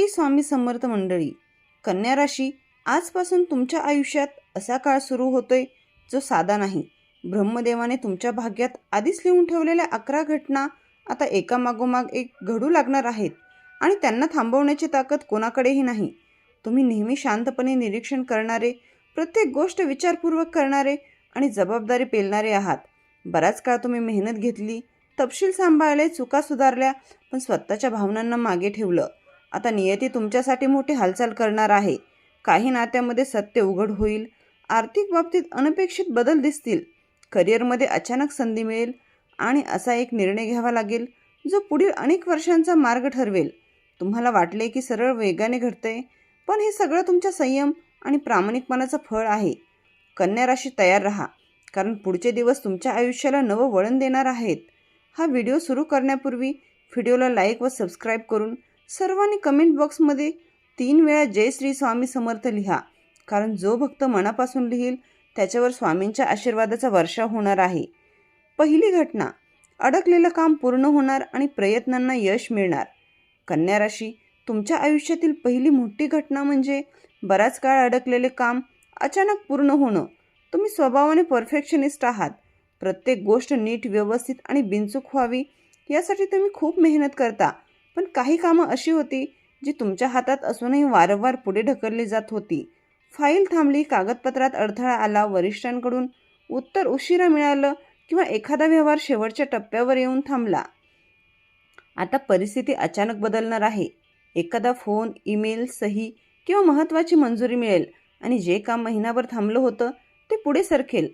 श्री स्वामी समर्थ मंडळी. कन्या राशी, आजपासून तुमच्या आयुष्यात असा काळ सुरू होतोय जो साधा नाही. ब्रह्मदेवाने तुमच्या भाग्यात आधीच लिहून ठेवलेल्या 11 घटना आता एकामागोमाग एक घडू लागणार आहेत आणि त्यांना थांबवण्याची ताकद कोणाकडेही नाही. तुम्ही नेहमी शांतपणे निरीक्षण करणारे, प्रत्येक गोष्ट विचारपूर्वक करणारे आणि जबाबदारी पेलणारे आहात. बराच काळ तुम्ही मेहनत घेतली, तपशील सांभाळले, चुका सुधारल्या, पण स्वतःच्या भावनांना मागे ठेवलं. आता नियती तुमच्यासाठी मोठी हालचाल करणार आहे. काही नात्यामध्ये सत्य उघड होईल. आर्थिक बाबतीत अनपेक्षित बदल दिसतील. करिअरमध्ये अचानक संधी मिळेल आणि असा एक निर्णय घ्यावा लागेल जो पुढील अनेक वर्षांचा मार्ग ठरवेल. तुम्हाला वाटले की सरळ वेगाने घडतंय, पण हे सगळं तुमच्या संयम आणि प्रामाणिकपणाचं फळ आहे. कन्या राशी, तयार राहा, कारण पुढचे दिवस तुमच्या आयुष्याला नवं वळण देणार आहेत. हा व्हिडिओ सुरू करण्यापूर्वी व्हिडिओला लाईक व सबस्क्राईब करून सर्वांनी कमेंट बॉक्समध्ये 3 वेळा जय श्री स्वामी समर्थ लिहा, कारण जो भक्त मनापासून लिहिल त्याच्यावर स्वामींच्या आशीर्वादाचा वर्षाव होणार आहे. पहिली घटना, अडकलेलं काम पूर्ण होणार आणि प्रयत्नांना यश मिळणार. कन्या राशी, तुमच्या आयुष्यातील पहिली मोठी घटना म्हणजे बराच काळ अडकलेले काम अचानक पूर्ण होणं. तुम्ही स्वभावाने परफेक्शनिस्ट आहात. प्रत्येक गोष्ट नीट, व्यवस्थित आणि बिनचूक व्हावी यासाठी तुम्ही खूप मेहनत करता. पण काही कामं अशी होती जी तुमच्या हातात असूनही वारंवार पुढे ढकलली जात होती. फाईल थांबली, कागदपत्रात अडथळा आला, वरिष्ठांकडून उत्तर उशिरा मिळालं किंवा एखादा व्यवहार शेवटच्या टप्प्यावर येऊन थांबला. आता परिस्थिती अचानक बदलणार आहे. एखादा फोन, ईमेल, सही किंवा महत्त्वाची मंजुरी मिळेल आणि जे काम महिनाभर थांबलं होतं ते पुढे सरकेल.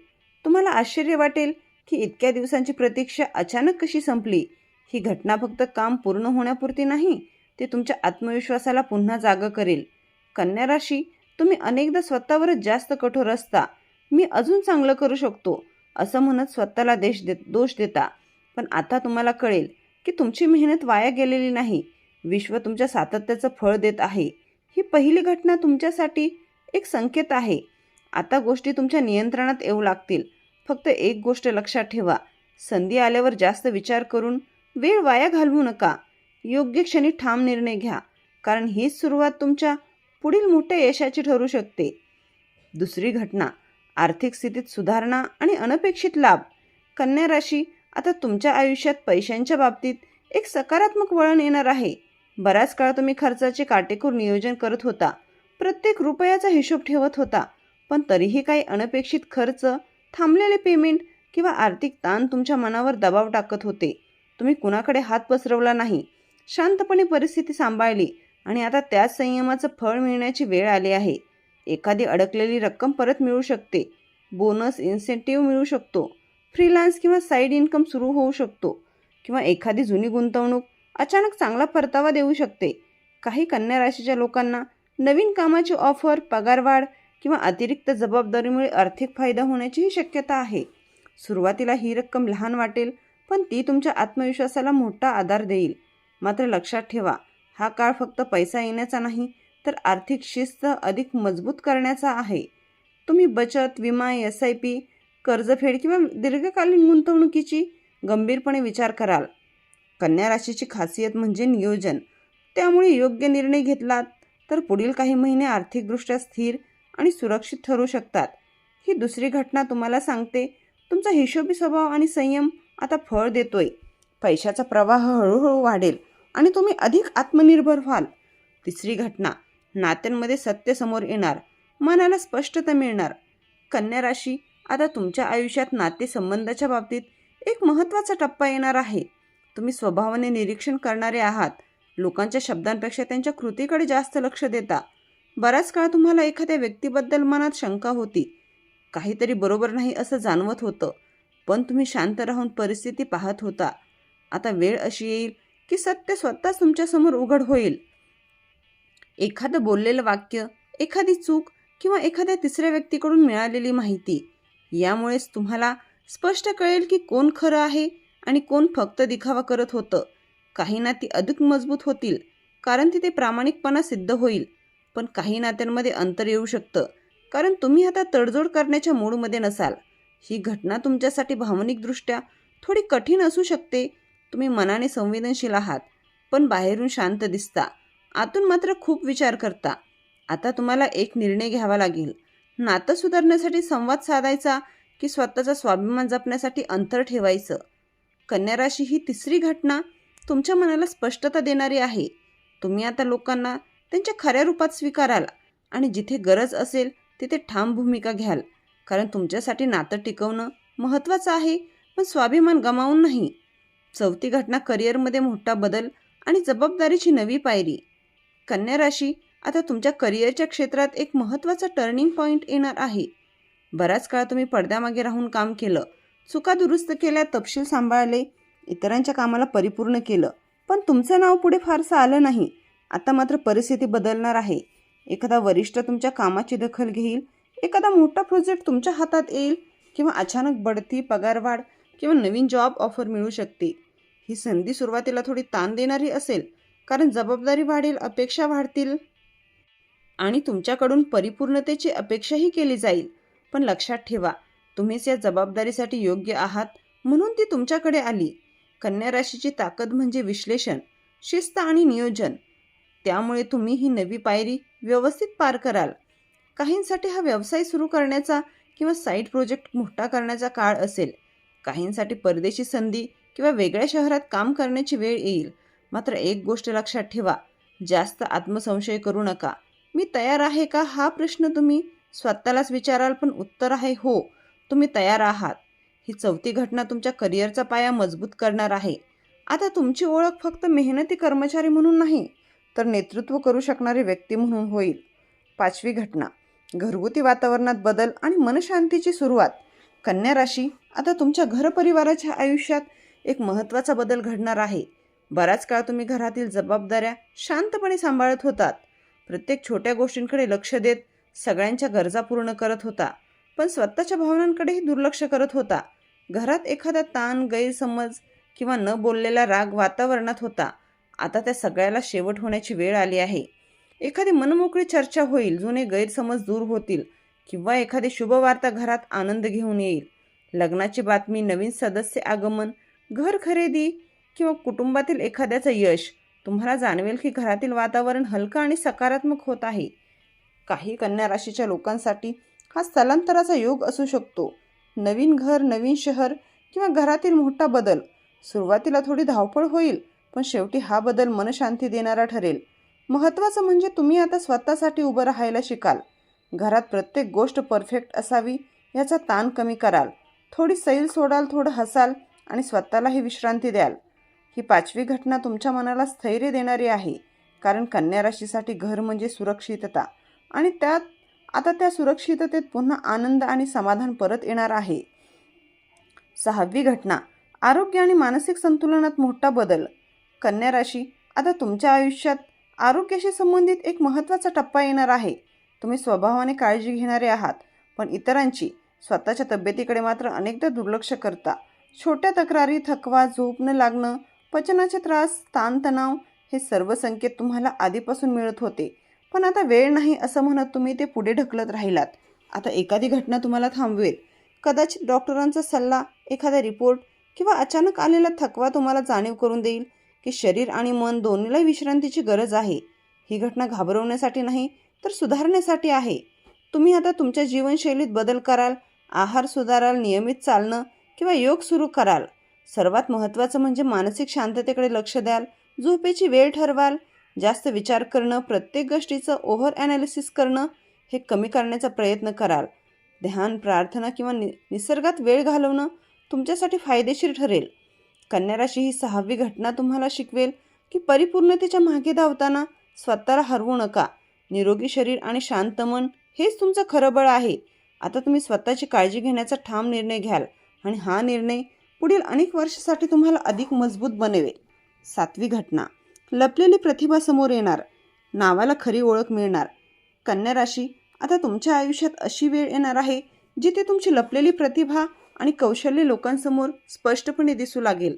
तुम्हाला आश्चर्य वाटेल की इतक्या दिवसांची प्रतीक्षा अचानक कशी संपली. ही घटना फक्त काम पूर्ण होण्यापुरती नाही, ते तुमच्या आत्मविश्वासाला पुन्हा जागं करेल. कन्या राशी, तुम्ही अनेकदा स्वतःवरच जास्त कठोर असता. मी अजून चांगलं करू शकतो असं म्हणत स्वतःला दोष देता. पण आता तुम्हाला कळेल की तुमची मेहनत वाया गेलेली नाही. विश्व तुमच्या सातत्याचं फळ देत आहे. ही पहिली घटना तुमच्यासाठी एक संकेत आहे. आता गोष्टी तुमच्या नियंत्रणात येऊ लागतील. फक्त एक गोष्ट लक्षात ठेवा, संधी आल्यावर जास्त विचार करून वेळ वाया घालवू नका. योग्य क्षणी ठाम निर्णय घ्या, कारण हीच सुरुवात तुमच्या पुढील मोठ्या यशाची ठरू शकते. दुसरी घटना, आर्थिक स्थितीत सुधारणा आणि अनपेक्षित लाभ. कन्या राशी, आता तुमच्या आयुष्यात पैशांच्या बाबतीत एक सकारात्मक वळण येणार आहे. बराच काळ तुम्ही खर्चाचे काटेकोर नियोजन करत होता, प्रत्येक रुपयाचा हिशोब ठेवत होता, पण तरीही काही अनपेक्षित खर्च, थांबलेले पेमेंट किंवा आर्थिक ताण तुमच्या मनावर दबाव टाकत होते. तुम्ही कुणाकडे हात पसरवला नाही, शांतपणे परिस्थिती सांभाळली आणि आता त्याच संयमाचं फळ मिळण्याची वेळ आली आहे. एखादी अडकलेली रक्कम परत मिळू शकते, बोनस, इन्सेंटिव्ह मिळू शकतो, फ्रीलान्स किंवा साईड इन्कम सुरू होऊ शकतो, किंवा एखादी जुनी गुंतवणूक अचानक चांगला परतावा देऊ शकते. काही कन्या राशीच्या लोकांना नवीन कामाची ऑफर, पगारवाढ किंवा अतिरिक्त जबाबदारीमुळे आर्थिक फायदा होण्याचीही शक्यता आहे. सुरुवातीला ही रक्कम लहान वाटेल, पण ती तुमच्या आत्मविश्वासाला मोठा आधार देईल. मात्र लक्षात ठेवा, हा काळ फक्त पैसा येण्याचा नाही, तर आर्थिक शिस्त अधिक मजबूत करण्याचा आहे. तुम्ही बचत, विमा, SIP, कर्जफेड किंवा दीर्घकालीन गुंतवणुकीची गंभीरपणे विचार कराल. कन्या राशीची खासियत म्हणजे नियोजन. त्यामुळे योग्य निर्णय घेतलात तर पुढील काही महिने आर्थिकदृष्ट्या स्थिर आणि सुरक्षित ठरू शकतात. ही दुसरी घटना तुम्हाला सांगते, तुमचा हिशोबी स्वभाव आणि संयम आता फळ देतोय. पैशाचा प्रवाह हळूहळू वाढेल आणि तुम्ही अधिक आत्मनिर्भर व्हाल. तिसरी घटना, नात्यांमध्ये सत्य समोर येणार, मनाला स्पष्टता मिळणार. कन्या राशी, आता तुमच्या आयुष्यात नातेसंबंधाच्या बाबतीत एक महत्त्वाचा टप्पा येणार आहे. तुम्ही स्वभावाने निरीक्षण करणारे आहात. लोकांच्या शब्दांपेक्षा त्यांच्या कृतीकडे जास्त लक्ष देता. बराच काळ तुम्हाला एखाद्या व्यक्तीबद्दल मनात शंका होती, काहीतरी बरोबर नाही असं जाणवत होतं, पण तुम्ही शांत राहून परिस्थिती पाहत होता. आता वेळ अशी येईल की सत्य स्वतःच तुमच्यासमोर उघड होईल. एखादं बोललेलं वाक्य, एखादी चूक किंवा एखाद्या तिसऱ्या व्यक्तीकडून मिळालेली माहिती, यामुळेच तुम्हाला स्पष्ट कळेल की कोण खरं आहे आणि कोण फक्त दिखावा करत होतं. काही नाती अधिक मजबूत होतील कारण तिथे प्रामाणिकपणा सिद्ध होईल, पण काही नात्यांमध्ये अंतर येऊ शकतं कारण तुम्ही आता तडजोड करण्याच्या मूडमध्ये नसाल. ही घटना तुमच्यासाठी भावनिकदृष्ट्या थोडी कठीण असू शकते. तुम्ही मनाने संवेदनशील आहात, पण बाहेरून शांत दिसता. आतून मात्र खूप विचार करता. आता तुम्हाला एक निर्णय घ्यावा लागेल. नातं सुधारण्यासाठी संवाद साधायचा की स्वतःचा स्वाभिमान जपण्यासाठी अंतर ठेवायचं. कन्या राशी ही तिसरी घटना तुमच्या मनाला स्पष्टता देणारी आहे. तुम्ही आता लोकांना त्यांच्या खऱ्या रूपात स्वीकाराल आणि जिथे गरज असेल तिथे ठाम भूमिका घ्याल. कारण तुमच्यासाठी नातं टिकवणं महत्त्वाचं आहे, पण स्वाभिमान गमावून नाही. चौथी घटना करिअरमध्ये मोठा बदल आणि जबाबदारीची नवी पायरी. कन्या राशी, आता तुमच्या करिअरच्या क्षेत्रात एक महत्त्वाचा टर्निंग पॉईंट येणार आहे. बराच काळ तुम्ही पडद्यामागे राहून काम केलं, चुका दुरुस्त केल्या, तपशील सांभाळले, इतरांच्या कामाला परिपूर्ण केलं, पण तुमचं नाव पुढे फारसं आलं नाही. आता मात्र परिस्थिती बदलणार आहे. एखादा वरिष्ठ तुमच्या कामाची दखल घेईल, एखादा मोठा प्रोजेक्ट तुमच्या हातात येईल किंवा अचानक बढती, पगारवाढ किंवा नवीन जॉब ऑफर मिळू शकते. ही संधी सुरुवातीला थोडी ताण देणारी असेल, कारण जबाबदारी वाढेल, अपेक्षा वाढतील आणि तुमच्याकडून परिपूर्णतेची अपेक्षाही केली जाईल. पण लक्षात ठेवा, तुम्हीच या जबाबदारीसाठी योग्य आहात म्हणून ती तुमच्याकडे आली. कन्या राशीची ताकद म्हणजे विश्लेषण, शिस्त आणि नियोजन. त्यामुळे तुम्ही ही नवी पायरी व्यवस्थित पार कराल. काहींसाठी हा व्यवसाय सुरू करण्याचा किंवा साईड प्रोजेक्ट मोठा करण्याचा काळ असेल. काहींसाठी परदेशी संधी किंवा वेगळ्या शहरात काम करण्याची वेळ येईल. मात्र एक गोष्ट लक्षात ठेवा, जास्त आत्मसंशय करू नका. मी तयार आहे का हा प्रश्न तुम्ही स्वतःलाच विचाराल, पण उत्तर आहे हो, तुम्ही तयार आहात. ही चौथी घटना तुमच्या करिअरचा पाया मजबूत करणार आहे. आता तुमची ओळख फक्त मेहनती कर्मचारी म्हणून नाही, तर नेतृत्व करू शकणारी व्यक्ती म्हणून होईल. पाचवी घटना, घरगुती वातावरणात बदल आणि मनशांतीची सुरुवात. कन्या राशी, आता तुमच्या घरपरिवाराच्या आयुष्यात एक महत्त्वाचा बदल घडणार आहे. बराच काळ तुम्ही घरातील जबाबदाऱ्या शांतपणे सांभाळत होतात. प्रत्येक छोट्या गोष्टींकडे लक्ष देत सगळ्यांच्या गरजा पूर्ण करत होता, पण स्वतःच्या भावनांकडेही दुर्लक्ष करत होता. घरात एखादा ताण, गैरसमज किंवा न बोललेला राग वातावरणात होता. आता त्या सगळ्याला शेवट होण्याची वेळ आली आहे. एखादी मनमोकळी चर्चा होईल, जुने गैरसमज दूर होतील किंवा एखादी शुभवार्ता घरात आनंद घेऊन येईल. लग्नाची बातमी, नवीन सदस्य आगमन, घर खरेदी किंवा कुटुंबातील एखाद्याचं यश. तुम्हाला जाणवेल की घरातील वातावरण हलकं आणि सकारात्मक होत आहे. काही कन्या राशीच्या लोकांसाठी हा स्थलांतराचा योग असू शकतो. नवीन घर, नवीन शहर किंवा घरातील मोठा बदल. सुरुवातीला थोडी धावपळ होईल, पण शेवटी हा बदल मनशांती देणारा ठरेल. महत्त्वाचं म्हणजे तुम्ही आता स्वतःसाठी उभं राहायला शिकाल. घरात प्रत्येक गोष्ट परफेक्ट असावी याचा ताण कमी कराल. थोडी सैल सोडाल, थोडं हसाल आणि स्वतःलाही विश्रांती द्याल. ही पाचवी घटना तुमच्या मनाला स्थैर्य देणारी आहे, कारण कन्या राशीसाठी घर म्हणजे सुरक्षितता आणि आता त्या सुरक्षिततेत पुन्हा आनंद आणि समाधान परत येणार आहे. सहावी घटना, आरोग्य आणि मानसिक संतुलनात मोठा बदल. कन्या राशी, आता तुमच्या आयुष्यात आरोग्याशी संबंधित एक महत्त्वाचा टप्पा येणार आहे. तुम्ही स्वभावाने काळजी घेणारे आहात, पण इतरांची, स्वतःच्या तब्येतीकडे मात्र अनेकदा दुर्लक्ष करता. छोट्या तक्रारी, थकवा, झोप न लागणं, पचनाचे त्रास, ताणतणाव हे सर्व संकेत तुम्हाला आधीपासून मिळत होते, पण आता वेळ नाही असं म्हणत तुम्ही ते पुढे ढकलत राहिलात. आता एखादी घटना तुम्हाला थांबवेल. कदाचित डॉक्टरांचा सल्ला, एखादा रिपोर्ट किंवा अचानक आलेला थकवा तुम्हाला जाणीव करून देईल की शरीर आणि मन दोन्हीला विश्रांतीची गरज आहे. ही घटना घाबरवण्यासाठी नाही, तर सुधारण्यासाठी आहे. तुम्ही आता तुमच्या जीवनशैलीत बदल कराल, आहार सुधाराल, नियमित चालणं किंवा योग सुरू कराल. सर्वात महत्त्वाचं म्हणजे मानसिक शांततेकडे लक्ष द्याल, झोपेची वेळ ठरवाल, जास्त विचार करणं, प्रत्येक गोष्टीचं ओव्हर ॲनालिसिस करणं हे कमी करण्याचा प्रयत्न कराल. ध्यान, प्रार्थना किंवा निसर्गात वेळ घालवणं तुमच्यासाठी फायदेशीर ठरेल. कन्या राशी, ही सहावी घटना तुम्हाला शिकवेल की परिपूर्णतेच्या मागे धावताना स्वतःला हरवू नका. निरोगी शरीर आणि शांत मन हेच तुमचं खरं बळ आहे. आता तुम्ही स्वतःची काळजी घेण्याचा ठाम निर्णय घ्याल आणि हा निर्णय पुढील अनेक वर्षासाठी तुम्हाला अधिक मजबूत बनवेल. सातवी घटना, लपलेली प्रतिभा समोर येणार, नावाला खरी ओळख मिळणार. कन्या राशी, आता तुमच्या आयुष्यात अशी वेळ येणार आहे जिथे तुमची लपलेली प्रतिभा आणि कौशल्य लोकांसमोर स्पष्टपणे दिसू लागेल.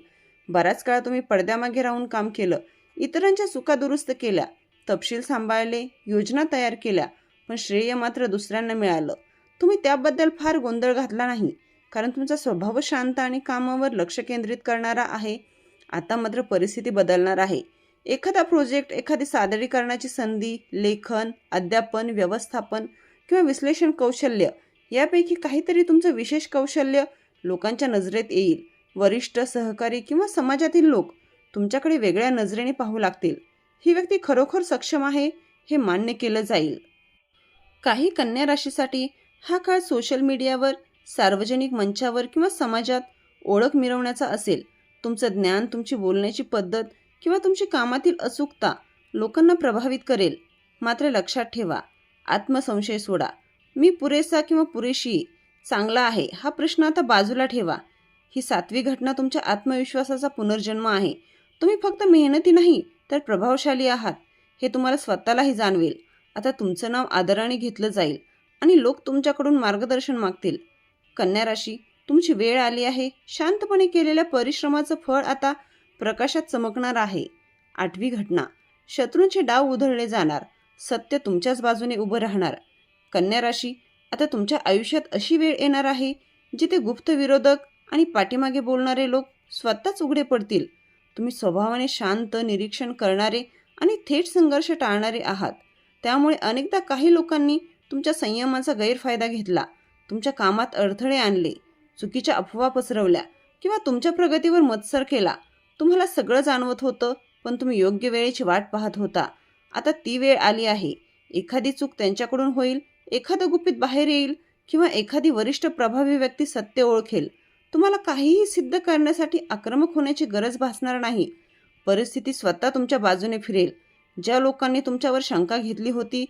बराच काळ तुम्ही पडद्यामागे राहून काम केलं, इतरांच्या चुका दुरुस्त केल्या, तपशील सांभाळले, योजना तयार केल्या, पण श्रेय मात्र दुसऱ्यांना मिळालं. तुम्ही त्याबद्दल फार गोंधळ घातला नाही, कारण तुमचा स्वभाव शांत आणि कामावर लक्ष केंद्रित करणारा आहे. आता मात्र परिस्थिती बदलणार आहे. एखादा प्रोजेक्ट, एखादी सादरीकरणाची संधी, लेखन, अध्यापन, व्यवस्थापन किंवा विश्लेषण कौशल्य यापैकी काहीतरी तुमचं विशेष कौशल्य लोकांच्या नजरेत येईल. वरिष्ठ, सहकारी किंवा समाजातील लोक तुमच्याकडे वेगळ्या नजरेने पाहू लागतील. ही व्यक्ती खरोखर सक्षम आहे हे मान्य केलं जाईल. काही कन्या राशीसाठी हा काळ सोशल मीडियावर, सार्वजनिक मंचावर किंवा समाजात ओळख मिरवण्याचा असेल. तुमचं ज्ञान, तुमची बोलण्याची पद्धत किंवा तुमची कामातील अचूकता लोकांना प्रभावित करेल. मात्र लक्षात ठेवा, आत्मसंशय सोडा. मी पुरेसा किंवा पुरेशी चांगला आहे हा प्रश्न आता बाजूला ठेवा. ही 7वी घटना तुमच्या आत्मविश्वासाचा पुनर्जन्म आहे. तुम्ही फक्त मेहनती नाही तर प्रभावशाली आहात हे तुम्हाला स्वतःलाही जाणवेल. आता तुमचं नाव आदराने घेतलं जाईल आणि लोक तुमच्याकडून मार्गदर्शन मागतील. कन्या राशी, तुमची वेळ आली आहे. शांतपणे केलेल्या परिश्रमाचं फळ आता प्रकाशात चमकणार आहे. 8वी घटना, शत्रूंचे डाव उधळले जाणार. सत्य तुमच्याच बाजूने उभं राहणार. कन्या राशी, आता तुमच्या आयुष्यात अशी वेळ येणार आहे जिथे गुप्त विरोधक आणि पाठीमागे बोलणारे लोक स्वतःच उघडे पडतील. तुम्ही स्वभावाने शांत, निरीक्षण करणारे आणि थेट संघर्ष टाळणारे आहात. त्यामुळे अनेकदा काही लोकांनी तुमच्या संयमाचा गैरफायदा घेतला, तुमच्या कामात अडथळे आणले, चुकीच्या अफवा पसरवल्या किंवा तुमच्या प्रगतीवर मत्सर केला. तुम्हाला सगळं जाणवत होतं, पण तुम्ही योग्य वेळेची वाट पाहत होता. आता ती वेळ आली आहे. एखादी चूक त्यांच्याकडून होईल, एखादं गुपित बाहेर येईल किंवा एखादी वरिष्ठ प्रभावी व्यक्ती सत्य ओळखेल. तुम्हाला काहीही सिद्ध करण्यासाठी आक्रमक होण्याची गरज भासणार नाही. परिस्थिती स्वतः तुमच्या बाजूने फिरेल. ज्या लोकांनी तुमच्यावर शंका घेतली होती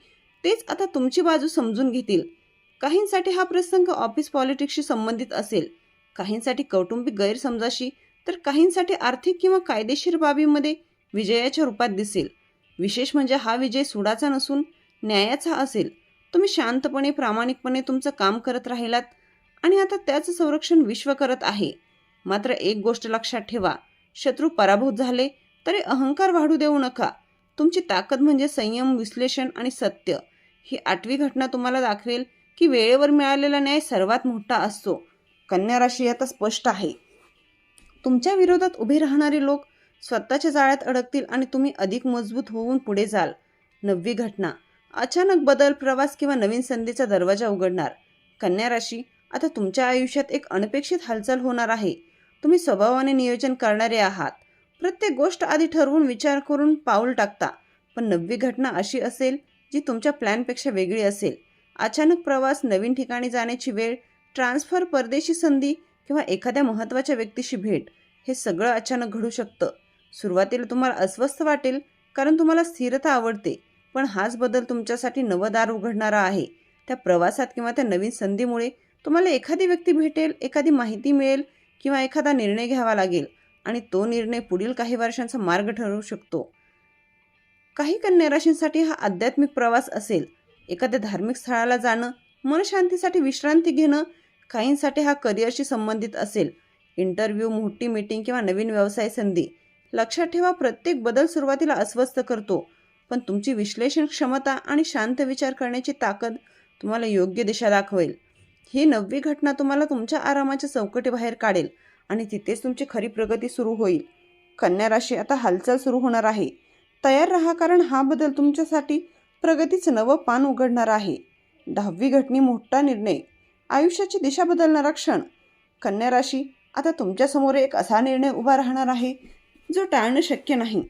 तेच आता तुमची बाजू समजून घेतील. काहींसाठी हा प्रसंग ऑफिस पॉलिटिक्सशी संबंधित असेल, काहींसाठी कौटुंबिक गैरसमजाशी, तर काहींसाठी आर्थिक किंवा कायदेशीर बाबीमध्ये विजयाच्या रूपात दिसेल. विशेष म्हणजे हा विजय सुडाचा नसून न्यायाचा असेल. तुम्ही शांतपणे, प्रामाणिकपणे तुमचं काम करत राहिलात आणि आता त्याचं संरक्षण विश्व करत आहे. मात्र एक गोष्ट लक्षात ठेवा, शत्रू पराभूत झाले तरी अहंकार वाढू देऊ नका. तुमची ताकद म्हणजे संयम, विश्लेषण आणि सत्य. ही 8वी घटना तुम्हाला दाखवेल की वेळेवर मिळालेला न्याय सर्वात मोठा असतो. कन्या राशी आता स्पष्ट आहे. तुमच्या विरोधात उभे राहणारे लोक स्वतःच्या जाळ्यात अडकतील आणि तुम्ही अधिक मजबूत होऊन पुढे जाल. 9वी घटना, अचानक बदल, प्रवास किंवा नवीन संधीचा दरवाजा उघडणार. कन्या राशी, आता तुमच्या आयुष्यात एक अनपेक्षित हालचाल होणार आहे. तुम्ही स्वभावाने नियोजन करणारे आहात. प्रत्येक गोष्ट आधी ठरवून विचार करून पाऊल टाकता. पण 9वी घटना अशी असेल जी तुमच्या प्लॅनपेक्षा वेगळी असेल. अचानक प्रवास, नवीन ठिकाणी जाण्याची वेळ, ट्रान्सफर, परदेशी संधी किंवा एखाद्या महत्त्वाच्या व्यक्तीशी भेट, हे सगळं अचानक घडू शकतं. सुरुवातीला तुम्हाला अस्वस्थ वाटेल कारण तुम्हाला स्थिरता आवडते, पण हाच बदल तुमच्यासाठी नवं दार उघडणारा आहे. त्या प्रवासात किंवा त्या नवीन संधीमुळे तुम्हाला एखादी व्यक्ती भेटेल, एखादी माहिती मिळेल किंवा एखादा निर्णय घ्यावा लागेल आणि तो निर्णय पुढील काही वर्षांचा मार्ग ठरवू शकतो. काही कन्या राशींसाठी हा आध्यात्मिक प्रवास असेल. एखाद्या धार्मिक स्थळाला जाणं, मनशांतीसाठी विश्रांती घेणं. काहींसाठी हा करिअरशी संबंधित असेल. इंटरव्ह्यू, मोठी मीटिंग किंवा नवीन व्यवसाय संधी. लक्षात ठेवा, प्रत्येक बदल सुरुवातीला अस्वस्थ करतो, पण तुमची विश्लेषण क्षमता आणि शांत विचार करण्याची ताकद तुम्हाला योग्य दिशा दाखवेल. ही 9वी घटना तुम्हाला तुमच्या आरामाच्या चौकटीबाहेर काढेल आणि तिथेच तुमची खरी प्रगती सुरू होईल. कन्या राशी, आता हालचाल सुरू होणार आहे. तयार राहा, कारण हा बदल तुमच्यासाठी प्रगतीचं नवं पान उघडणार आहे. 10वी घटनी, मोठा निर्णय, आयुष्याची दिशा बदलणारा क्षण. कन्या राशी, आता तुमच्यासमोर एक असा निर्णय उभा राहणार आहे जो टाळणं शक्य नाही.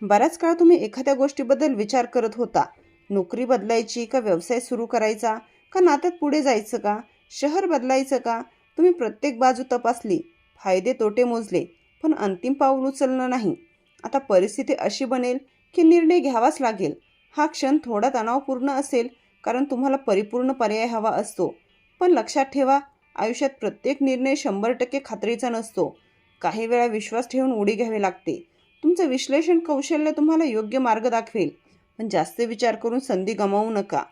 बराच काळ तुम्ही एखाद्या गोष्टीबद्दल विचार करत होता. नोकरी बदलायची का, व्यवसाय सुरू करायचा का, नात्यात पुढे जायचं का, शहर बदलायचं का. तुम्ही प्रत्येक बाजू तपासली, फायदे तोटे मोजले, पण अंतिम पाऊल उचललं नाही. आता परिस्थिती अशी बनेल की निर्णय घ्यावाच लागेल. हा क्षण थोडा तणावपूर्ण असेल कारण तुम्हाला परिपूर्ण पर्याय हवा असतो. पण लक्षात ठेवा, आयुष्यात प्रत्येक निर्णय 100% खात्रीचा नसतो. काही वेळा विश्वास ठेवून उडी घ्यावी लागते. तुमचं विश्लेषण कौशल्य तुम्हाला योग्य मार्ग दाखवेल, पण जास्त विचार करून संधी गमावू नका.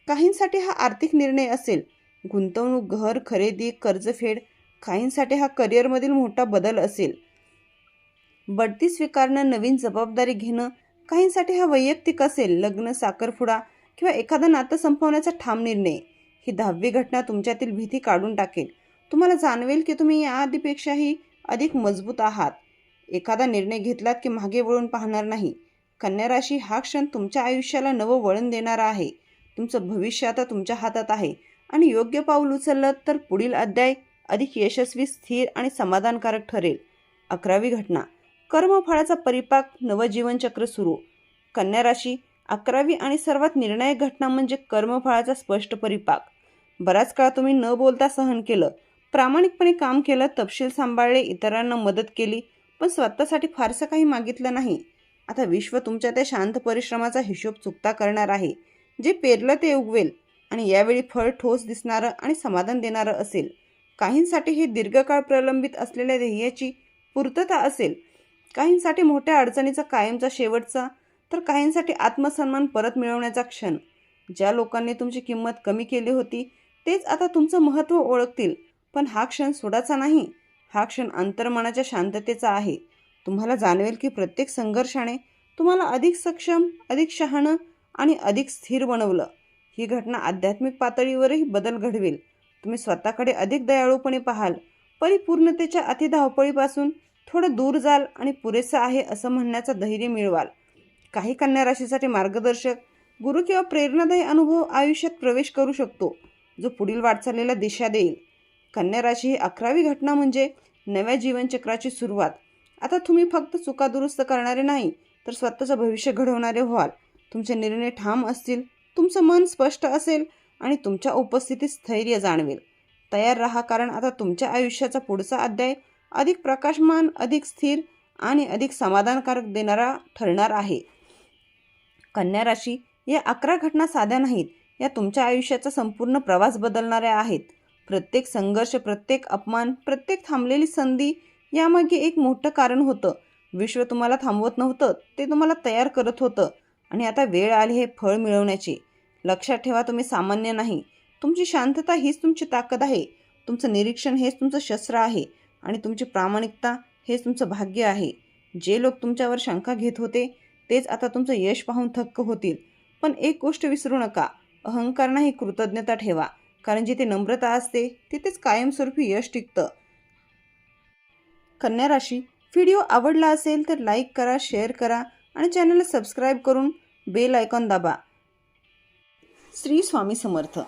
काहींसाठी हा आर्थिक निर्णय असेल. गुंतवणूक, घर खरेदी, कर्जफेड. काहींसाठी हा करिअरमधील मोठा बदल असेल. बढती स्वीकारणं, नवीन जबाबदारी घेणं. काहींसाठी हा वैयक्तिक असेल. लग्न, साखरपुडा किंवा एखादं नातं संपवण्याचा ठाम निर्णय. ही 10वी घटना तुमच्यातील भीती काढून टाकेल. तुम्हाला जाणवेल की तुम्ही याआधीपेक्षाही अधिक मजबूत आहात. एखादा निर्णय घेतलात की मागे वळून पाहणार नाही. कन्या राशी, हा क्षण तुमच्या आयुष्याला नवं वळण देणारा आहे. तुमचं भविष्य आता तुमच्या हातात आहे आणि योग्य पाऊल उचललं तर पुढील अध्याय अधिक यशस्वी, स्थिर आणि समाधानकारक ठरेल. 11वी घटना, कर्मफळाचा परिपाक, नवं जीवनचक्र सुरू. कन्या राशी, 11वी आणि सर्वात निर्णायक घटना म्हणजे कर्मफळाचा स्पष्ट परिपाक. बराच काळ तुम्ही न बोलता सहन केलं, प्रामाणिकपणे काम केलं, तपशील सांभाळले, इतरांना मदत केली, पण स्वतःसाठी फारसं काही मागितलं नाही. आता विश्व तुमच्या त्या शांत परिश्रमाचा हिशोब चुकता करणार आहे. जे पेरलं ते उगवेल आणि यावेळी फळ ठोस दिसणारं आणि समाधान देणारं असेल. काहींसाठी हे दीर्घकाळ प्रलंबित असलेल्या ध्येयाची पूर्तता असेल, काहींसाठी मोठ्या अडचणीचा कायमचा शेवटचा, तर काहींसाठी आत्मसन्मान परत मिळवण्याचा क्षण. ज्या लोकांनी तुमची किंमत कमी केली होती तेच आता तुमचं महत्त्व ओळखतील. पण हा क्षण सोडाचा नाही, हा क्षण अंतर्मनाच्या शांततेचा आहे. तुम्हाला जाणवेल की प्रत्येक संघर्षाने तुम्हाला अधिक सक्षम, अधिक शहाणं आणि अधिक स्थिर बनवलं. ही घटना आध्यात्मिक पातळीवरही बदल घडवेल. तुम्ही स्वतःकडे अधिक दयाळूपणे पाहाल, परिपूर्णतेच्या अतिधावपळीपासून थोडं दूर जाल आणि पुरेसं आहे असं म्हणण्याचं धैर्य मिळवाल. काही कन्या राशीसाठी मार्गदर्शक, गुरु किंवा प्रेरणादायी अनुभव आयुष्यात प्रवेश करू शकतो, जो पुढील वाटचालीला दिशा देईल. कन्या राशी, ही 11वी घटना म्हणजे नव्या जीवनचक्राची सुरुवात. आता तुम्ही फक्त चुका दुरुस्त करणारे नाही, तर स्वतःचं भविष्य घडवणारे व्हाल. तुमचे निर्णय ठाम असतील, तुमचं मन स्पष्ट असेल आणि तुमच्या उपस्थितीत स्थैर्य जाणवेल. तयार राहा, कारण आता तुमच्या आयुष्याचा पुढचा अध्याय अधिक प्रकाशमान, अधिक स्थिर आणि अधिक समाधानकारक देणारा ठरणार आहे. कन्या राशी, या 11 घटना साध्या नाहीत. या तुमच्या आयुष्याचा संपूर्ण प्रवास बदलणाऱ्या आहेत. प्रत्येक संघर्ष, प्रत्येक अपमान, प्रत्येक थांबलेली संधी यामागे एक मोठं कारण होतं. विश्व तुम्हाला थांबवत नव्हतं, ते तुम्हाला तयार करत होतं आणि आता वेळ आली हे फळ मिळवण्याची. लक्षात ठेवा, तुम्ही सामान्य नाही. तुमची शांतता हीच तुमची ताकद आहे. तुमचं निरीक्षण हेच तुमचं शस्त्र आहे आणि तुमची प्रामाणिकता हेच तुमचं भाग्य आहे. जे लोक तुमच्यावर शंका घेत होते तेच आता तुमचं यश पाहून थक्क होतील. पण एक गोष्ट विसरू नका, अहंकार नाही, कृतज्ञता ठेवा, कारण जिथे नम्रता असते तिथेच कायमस्वरूपी यश टिकतं. कन्या राशी, व्हिडिओ आवडला असेल तर लाईक करा, शेअर करा आणि चॅनलला सबस्क्राईब करून बेल आयकॉन दाबा. श्री स्वामी समर्थ.